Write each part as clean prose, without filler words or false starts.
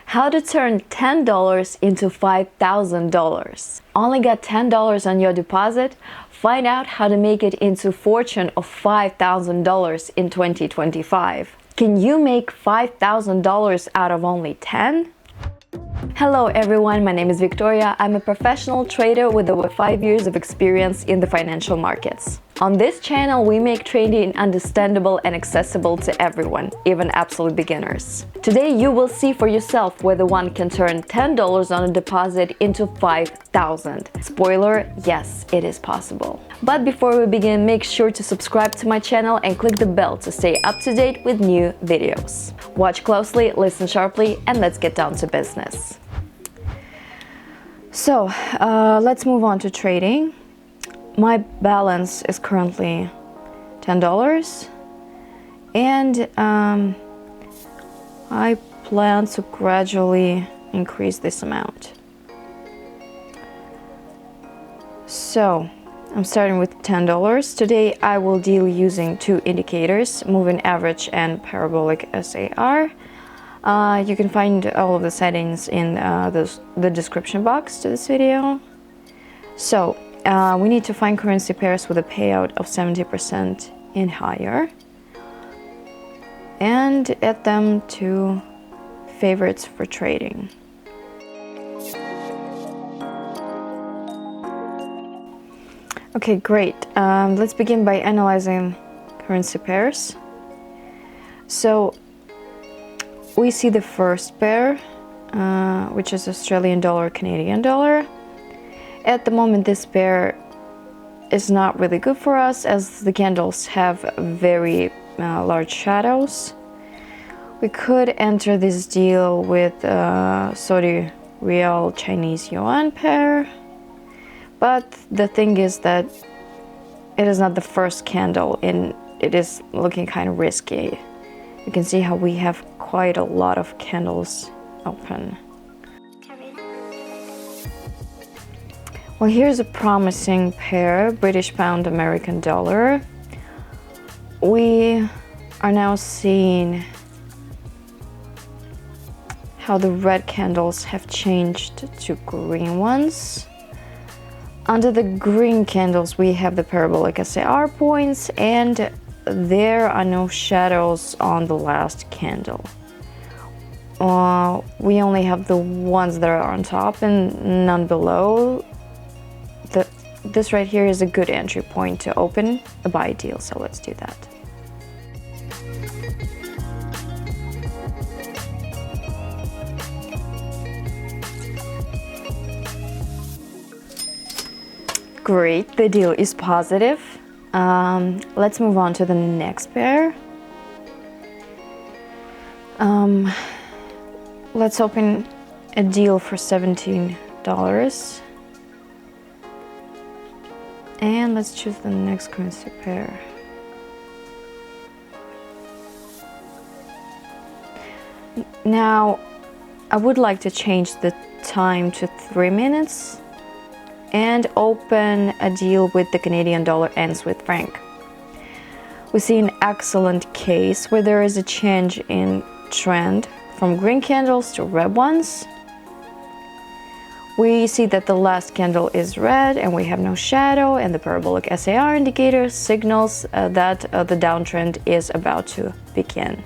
How to turn $10 into $5,000. Only got $10 on your deposit? Find out how to make it into a fortune of $5,000 in 2025. Can you make $5,000 out of only 10? Hello everyone, my name is Victoria. I'm a professional trader with over 5 years of experience in the financial markets. On this channel, we make trading understandable and accessible to everyone, even absolute beginners. Today, you will see for yourself whether one can turn $10 on a deposit into $5,000. Spoiler, yes, it is possible. But before we begin, make sure to subscribe to my channel and click the bell to stay up to date with new videos. Watch closely, listen sharply, and let's get down to business. So, let's move on to trading. My balance is currently $10 and I plan to gradually increase this amount. So I'm starting with $10. Today I will deal using two indicators, moving average and parabolic SAR. You can find all of the settings in the description box to this video. So we need to find currency pairs with a payout of 70% and higher and add them to favorites for trading. Okay, great. Let's begin by analyzing currency pairs. So we see the first pair, which is Australian dollar, Canadian dollar. At the moment, this pair is not really good for us as the candles have very large shadows. We could enter this deal with Saudi Real Chinese Yuan pair, but the thing is that it is not the first candle and it is looking kind of risky. You can see how we have quite a lot of candles open. Well, here's a promising pair, British pound, American dollar. We are now seeing how the red candles have changed to green ones. Under the green candles, we have the parabolic SAR points, and there are no shadows on the last candle. We only have the ones that are on top and none below. This right here is a good entry point to open a buy deal, so let's do that. Great, the deal is positive. Let's move on to the next pair. Let's open a deal for $17. And let's choose the next currency pair. Now, I would like to change the time to 3 minutes and open a deal with the Canadian dollar and Swiss franc. We see an excellent case where there is a change in trend from green candles to red ones. We see that the last candle is red and we have no shadow, and the parabolic SAR indicator signals that the downtrend is about to begin.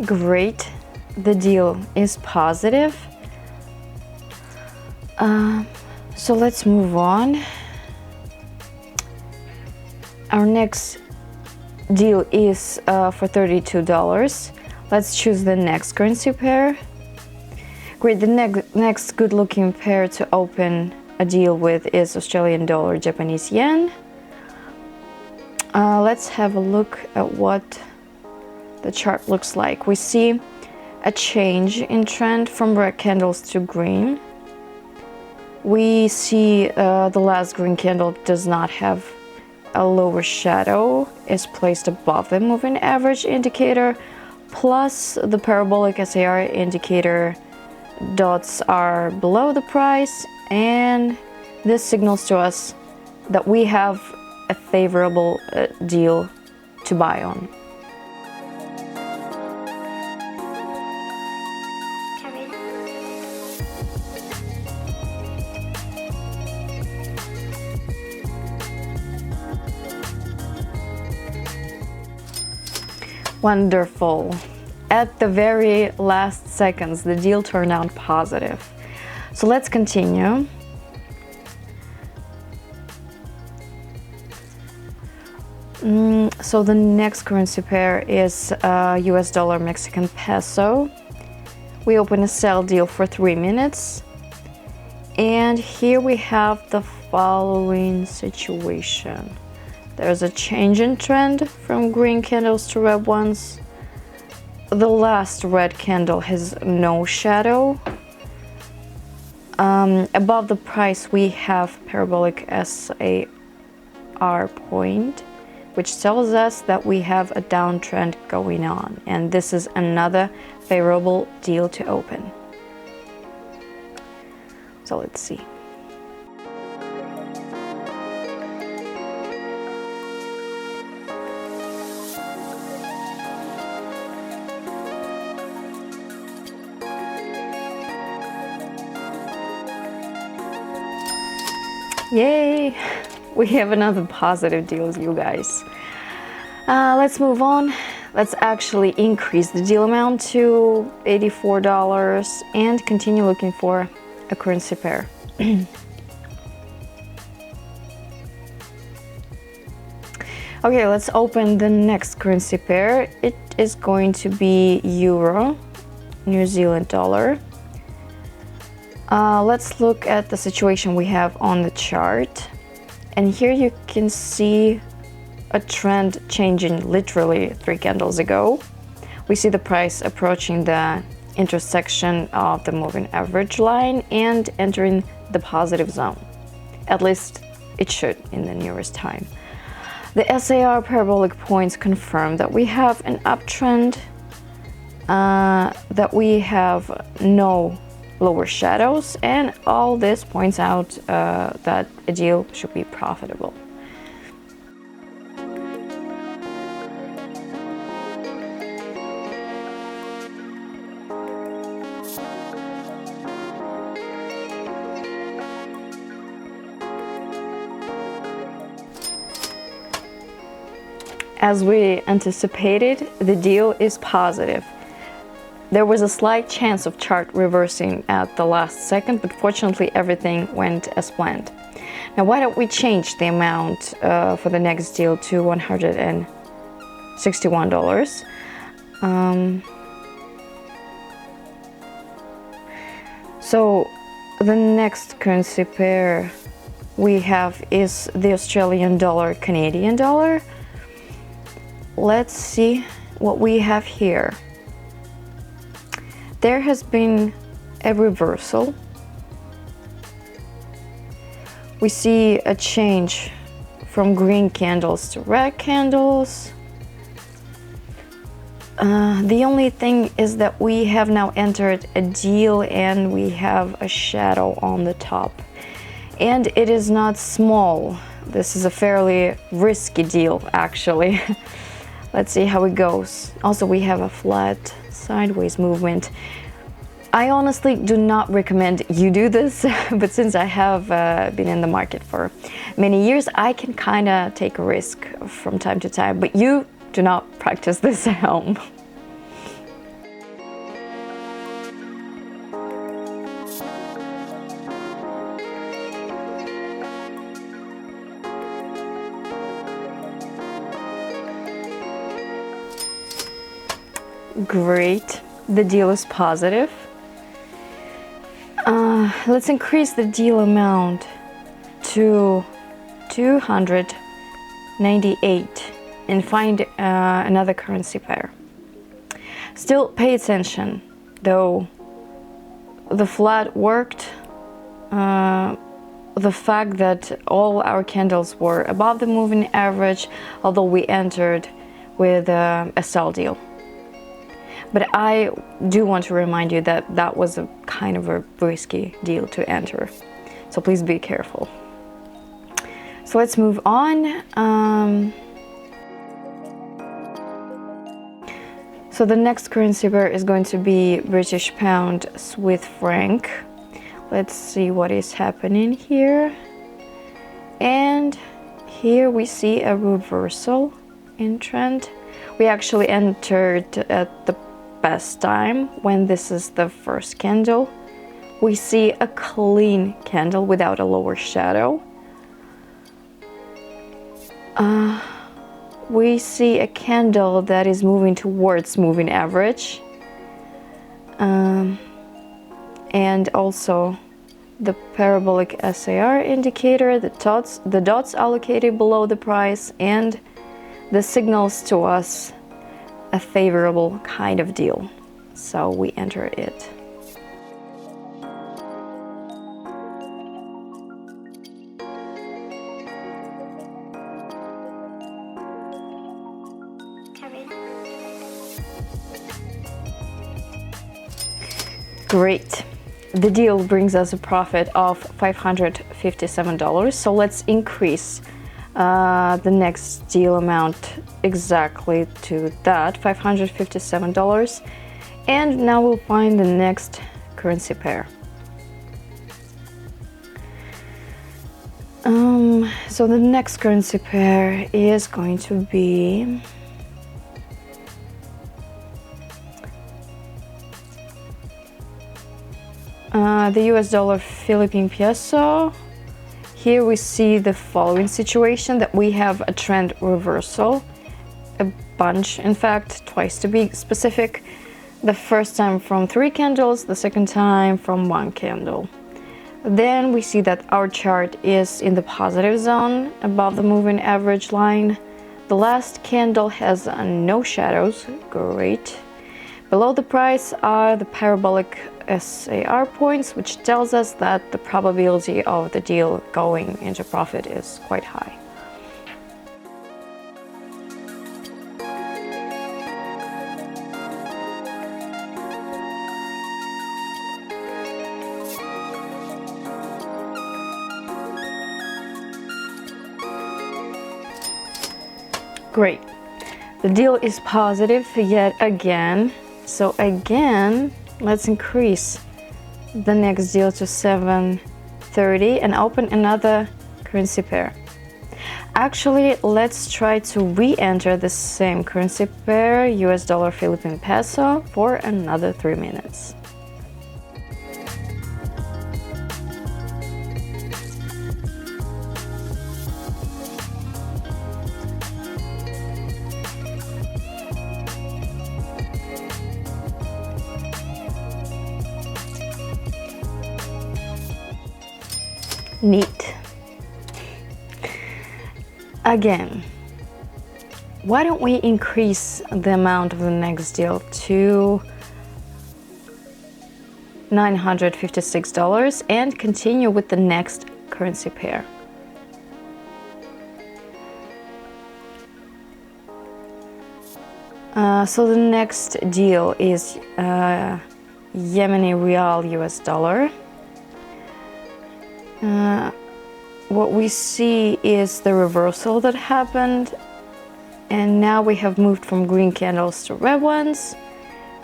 Great, the deal is positive. So let's move on. Our next deal is for $32. Let's choose the next currency pair. Great, the next good looking pair to open a deal with is Australian dollar, Japanese yen. Let's have a look at what the chart looks like. We see a change in trend from red candles to green. We see the last green candle does not have a lower shadow is placed above the moving average indicator, plus the parabolic SAR indicator dots are below the price, and this signals to us that we have a favorable deal to buy on. Wonderful. At the very last seconds, the deal turned out positive. So let's continue. So the next currency pair is US dollar Mexican peso. We open a sell deal for 3 minutes. And here we have the following situation. There's a change in trend from green candles to red ones. The last red candle has no shadow. Above the price we have parabolic SAR point, which tells us that we have a downtrend going on, and this is another favorable deal to open. So let's see. Yay! We have another positive deal, you guys. Let's move on. Let's actually increase the deal amount to $84 and continue looking for a currency pair. Okay, let's open the next currency pair. It is going to be Euro, New Zealand dollar. Let's look at the situation we have on the chart. And here you can see a trend changing literally 3 candles ago. We see the price approaching the intersection of the moving average line and entering the positive zone. At least it should in the nearest time. The SAR parabolic points confirm that we have an uptrend, that we have no lower shadows, and all this points out that a deal should be profitable. As we anticipated, the deal is positive. There was a slight chance of chart reversing at the last second, but fortunately everything went as planned. Now why don't we change the amount for the next deal to $161. So the next currency pair we have is the Australian dollar, Canadian dollar. Let's see what we have here. There has been a reversal. We see a change from green candles to red candles. The only thing is that we have now entered a deal and we have a shadow on the top. And it is not small. This is a fairly risky deal, actually. Let's see how it goes. Also, we have a flat sideways movement. I honestly do not recommend you do this, but since I have been in the market for many years, I can kind of take a risk from time to time, but you do not practice this at home. Great, the deal is positive. Let's increase the deal amount to 298 and find another currency pair. Still pay attention, though the flat worked, the fact that all our candles were above the moving average, although we entered with a sell deal. But I do want to remind you that that was a kind of a risky deal to enter. So please be careful. So let's move on. So the next currency pair is going to be British pound, Swiss franc. Let's see what is happening here. And here we see a reversal in trend. We actually entered at the best time when this is the first candle. We see a clean candle without a lower shadow. We see a candle that is moving towards moving average, and also the parabolic SAR indicator, the dots allocated below the price, and the signals to us a favorable kind of deal. So we enter it. Great. The deal brings us a profit of $557. So let's increase the next deal amount exactly to that, $557. And now we'll find the next currency pair. So the next currency pair is going to be the US dollar Philippine peso. Here we see the following situation, that we have a trend reversal, a bunch, in fact, twice to be specific. The first time from 3 candles, the second time from 1 candle. Then we see that our chart is in the positive zone above the moving average line. The last candle has no shadows, great. Below the price are the parabolic SAR points, which tells us that the probability of the deal going into profit is quite high. Great. The deal is positive yet again. So again, let's increase the next deal to 730 and open another currency pair. Actually, let's try to re-enter the same currency pair, US dollar Philippine peso, for another 3 minutes. Neat. Again, why don't we increase the amount of the next deal to $956 and continue with the next currency pair. So the next deal is Yemeni Rial US dollar. What we see is the reversal that happened, and now we have moved from green candles to red ones,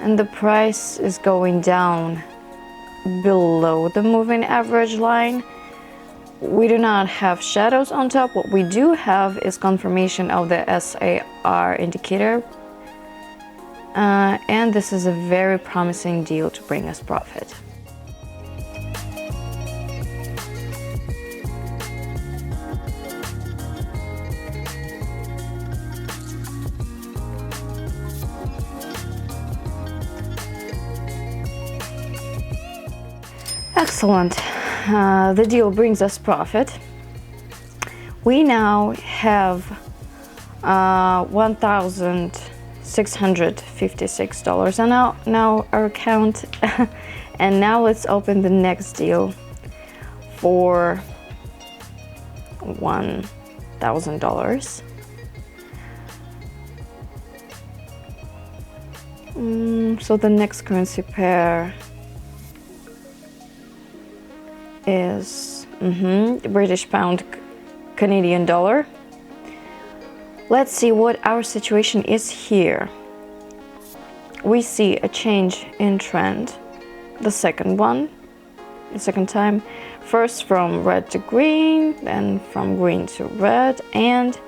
and the price is going down below the moving average line. We do not have shadows on top. What we do have is confirmation of the SAR indicator, and this is a very promising deal to bring us profit. Excellent. The deal brings us profit. We now have $1,656 on our account. And now let's open the next deal for $1,000. So the next currency pair is British pound, Canadian dollar. Let's see what our situation is here. We see a change in trend, the second time, first from red to green, then from green to red, and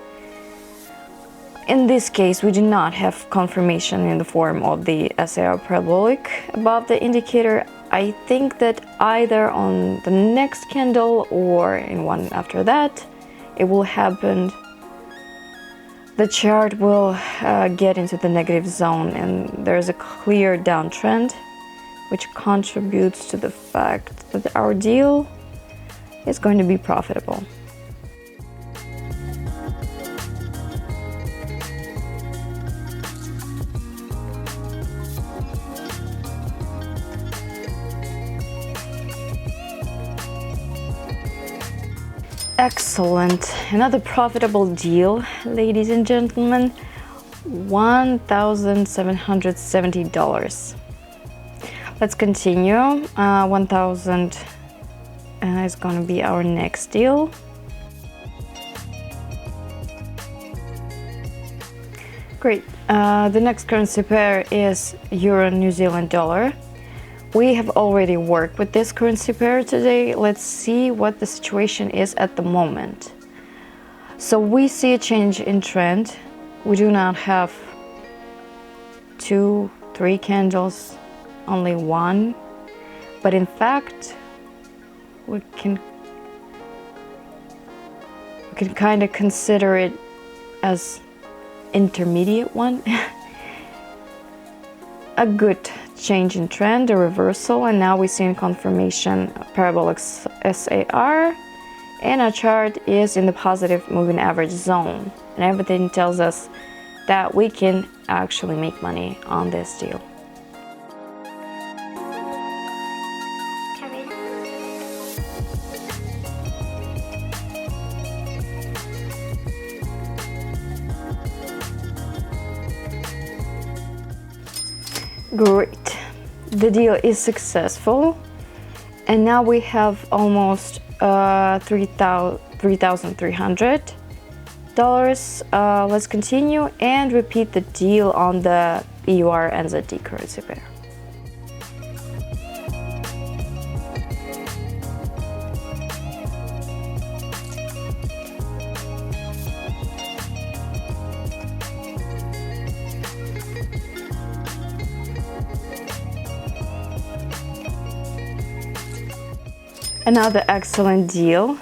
in this case we do not have confirmation in the form of the SAR Parabolic above the indicator. I think that either on the next candle or in one after that it will happen. The chart will get into the negative zone, and there's a clear downtrend, which contributes to the fact that our deal is going to be profitable. Excellent. Another profitable deal, ladies and gentlemen. $1,770. Let's continue. 1,000 is going to be our next deal. Great. The next currency pair is Euro New Zealand dollar. We have already worked with this currency pair today. Let's see what the situation is at the moment. So we see a change in trend. We do not have 2, 3 candles, only one. But in fact, we can kind of consider it as intermediate one. A good change in trend, a reversal, and now we see in confirmation Parabolic SAR, and our chart is in the positive moving average zone, and everything tells us that we can actually make money on this deal. Great. The deal is successful, and now we have almost $3,300. Let's continue and repeat the deal on the EUR and ZD currency pair. Another excellent deal.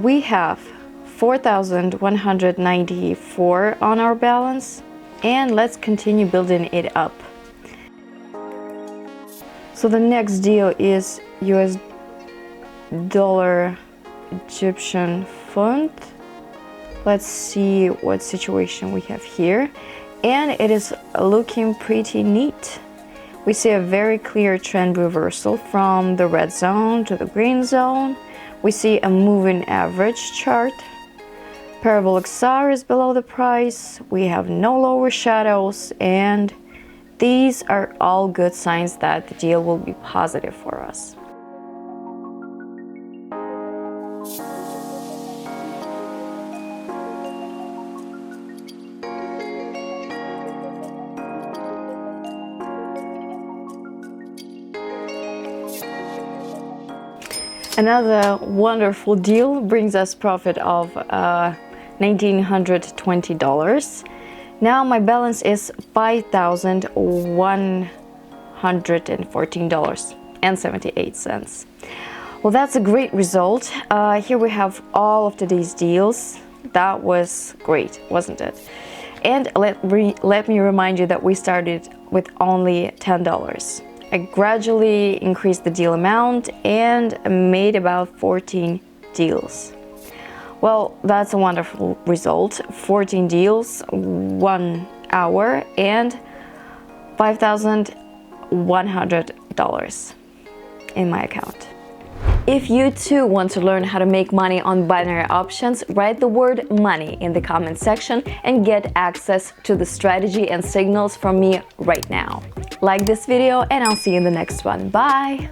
We have 4,194 on our balance, and let's continue building it up. So the next deal is US dollar Egyptian fund. Let's see what situation we have here, and it is looking pretty neat. We see a very clear trend reversal from the red zone to the green zone. We see a moving average chart. Parabolic SAR is below the price. We have no lower shadows, and these are all good signs that the deal will be positive for us. Another wonderful deal brings us profit of $1,920. Now my balance is $5,114.78. Well, that's a great result. Here we have all of today's deals. That was great, wasn't it? And let me remind you that we started with only $10. I gradually increased the deal amount and made about 14 deals. Well, that's a wonderful result. 14 deals, 1 hour, and $5,100 in my account. If you too want to learn how to make money on binary options, write the word money in the comment section and get access to the strategy and signals from me right now. Like this video and I'll see you in the next one. Bye!